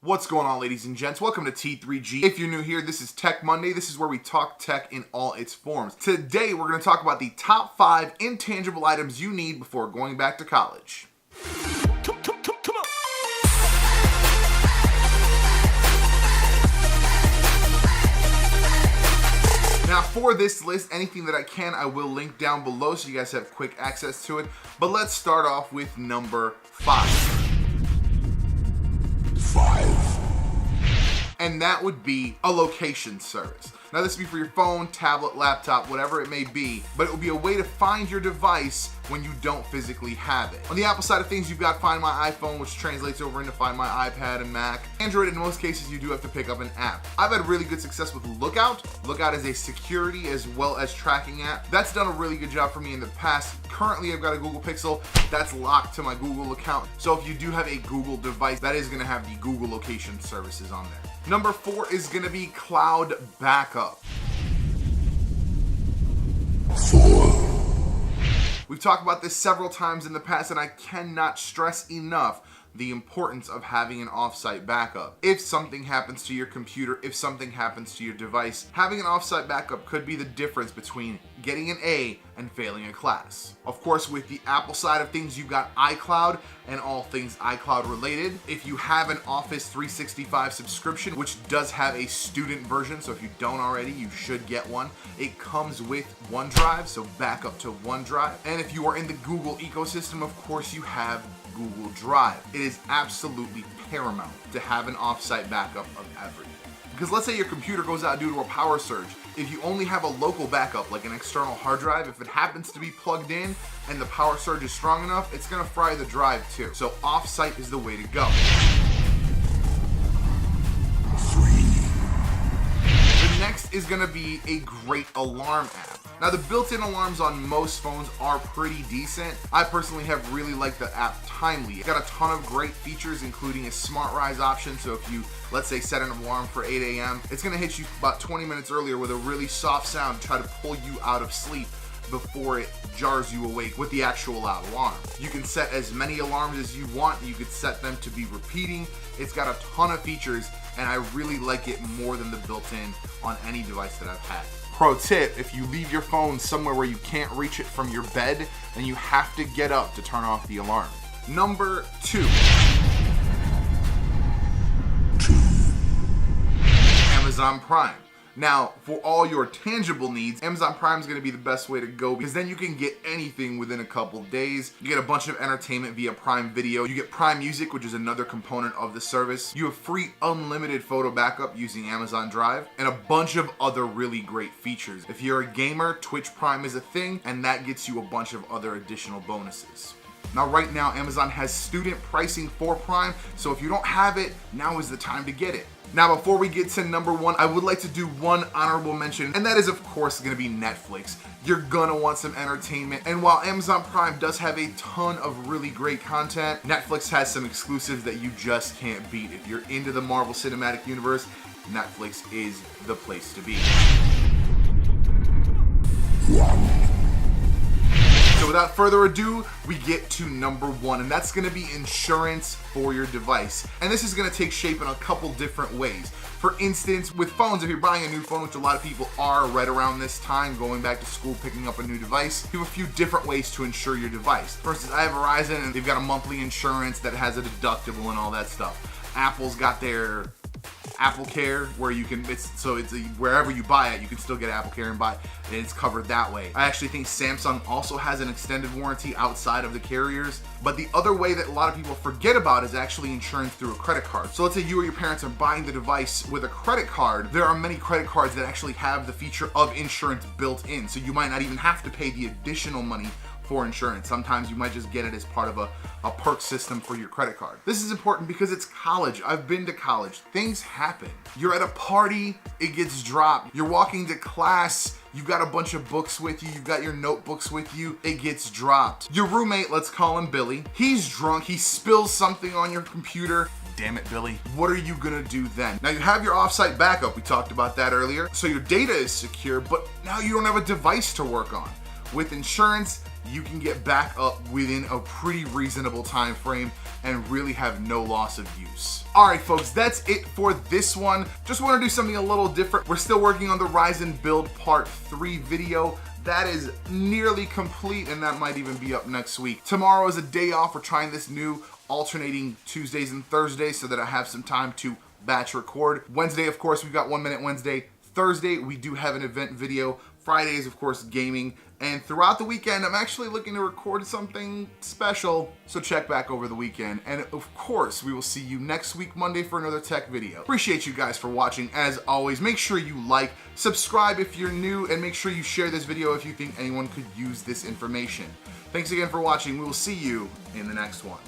What's going on, ladies and gents? Welcome to T3G. If you're new here, this is Tech Monday. This is where we talk tech in all its forms. Today, we're going to talk about the top 5 intangible items you need before going back to college. Come on. Now, for this list, anything that I can, I will link down below so you guys have quick access to it. But let's start off with number 5. And that would be a location service. Now, this would be for your phone, tablet, laptop, whatever it may be, but it will be a way to find your device when you don't physically have it. On the Apple side of things, you've got Find My iPhone, which translates over into Find My iPad and Mac. Android, in most cases, you do have to pick up an app. I've had really good success with Lookout. Lookout is a security as well as tracking app. That's done a really good job for me in the past. Currently, I've got a Google Pixel that's locked to my Google account. So if you do have a Google device, that is gonna have the Google location services on there. Number 4 is gonna be cloud backup. We've talked about this several times in the past, and I cannot stress enough the importance of having an off-site backup. If something happens to your computer, if something happens to your device, having an off-site backup could be the difference between getting an A and failing a class. Of course, with the Apple side of things, you've got iCloud and all things iCloud related. If you have an Office 365 subscription, which does have a student version, so if you don't already, you should get one. It comes with OneDrive, so back up to OneDrive. And if you are in the Google ecosystem, of course, you have Google Drive. It is absolutely paramount to have an off-site backup of everything. Because let's say your computer goes out due to a power surge. If you only have a local backup, like an external hard drive, if it happens to be plugged in and the power surge is strong enough, it's gonna fry the drive too. So off-site is the way to go. The next is gonna be a great alarm app. Now, the built-in alarms on most phones are pretty decent. I personally have really liked the app Timely. It's got a ton of great features, including a smart rise option. So if you, let's say, set an alarm for 8 a.m., it's gonna hit you about 20 minutes earlier with a really soft sound to try to pull you out of sleep before it jars you awake with the actual loud alarm. You can set as many alarms as you want. You could set them to be repeating. It's got a ton of features, and I really like it more than the built-in on any device that I've had. Pro tip, if you leave your phone somewhere where you can't reach it from your bed, then you have to get up to turn off the alarm. Number 2. Amazon Prime. Now, for all your tangible needs, Amazon Prime is going to be the best way to go, because then you can get anything within a couple days. You get a bunch of entertainment via Prime Video. You get Prime Music, which is another component of the service. You have free unlimited photo backup using Amazon Drive, and a bunch of other really great features. If you're a gamer, Twitch Prime is a thing, and that gets you a bunch of other additional bonuses. Now, right now, Amazon has student pricing for Prime, so if you don't have it, now is the time to get it. Now, before we get to number 1, I would like to do one honorable mention, and that is, of course, gonna be Netflix. You're gonna want some entertainment, and while Amazon Prime does have a ton of really great content, Netflix has some exclusives that you just can't beat. If you're into the Marvel Cinematic Universe, Netflix is the place to be. So without further ado, we get to number 1, and that's gonna be insurance for your device. And this is gonna take shape in a couple different ways. For instance, with phones, if you're buying a new phone, which a lot of people are right around this time, going back to school, picking up a new device, you have a few different ways to insure your device. For instance, I have Verizon, and they've got a monthly insurance that has a deductible and all that stuff. Apple's got their Apple Care, where you can, wherever you buy it, you can still get Apple Care and buy it, and it's covered that way. I actually think Samsung also has an extended warranty outside of the carriers. But the other way that a lot of people forget about is actually insurance through a credit card. So let's say you or your parents are buying the device with a credit card. There are many credit cards that actually have the feature of insurance built in, so you might not even have to pay the additional money for insurance. Sometimes you might just get it as part of a perk system for your credit card. This is important because it's college. I've been to college. Things happen. You're at a party, it gets dropped. You're walking to class, you've got a bunch of books with you, you've got your notebooks with you, it gets dropped. Your roommate, let's call him Billy, he's drunk, he spills something on your computer. Damn it, Billy. What are you gonna do then? Now, you have your offsite backup, we talked about that earlier, so your data is secure, but now you don't have a device to work on. With insurance, you can get back up within a pretty reasonable time frame and really have no loss of use. All right, folks, that's it for this one. Just want to do something a little different. We're still working on the Ryzen build part 3 video. That is nearly complete, and that might even be up next week. Tomorrow is a day off. We're trying this new alternating Tuesdays and Thursdays so that I have some time to batch record. Wednesday, of course, we've got 1 Minute Wednesday. Thursday, we do have an event video. Fridays, of course, gaming. And throughout the weekend, I'm actually looking to record something special, so check back over the weekend. And of course, we will see you next week, Monday, for another tech video. Appreciate you guys for watching. As always, make sure you like, subscribe if you're new, and make sure you share this video if you think anyone could use this information. Thanks again for watching. We will see you in the next one.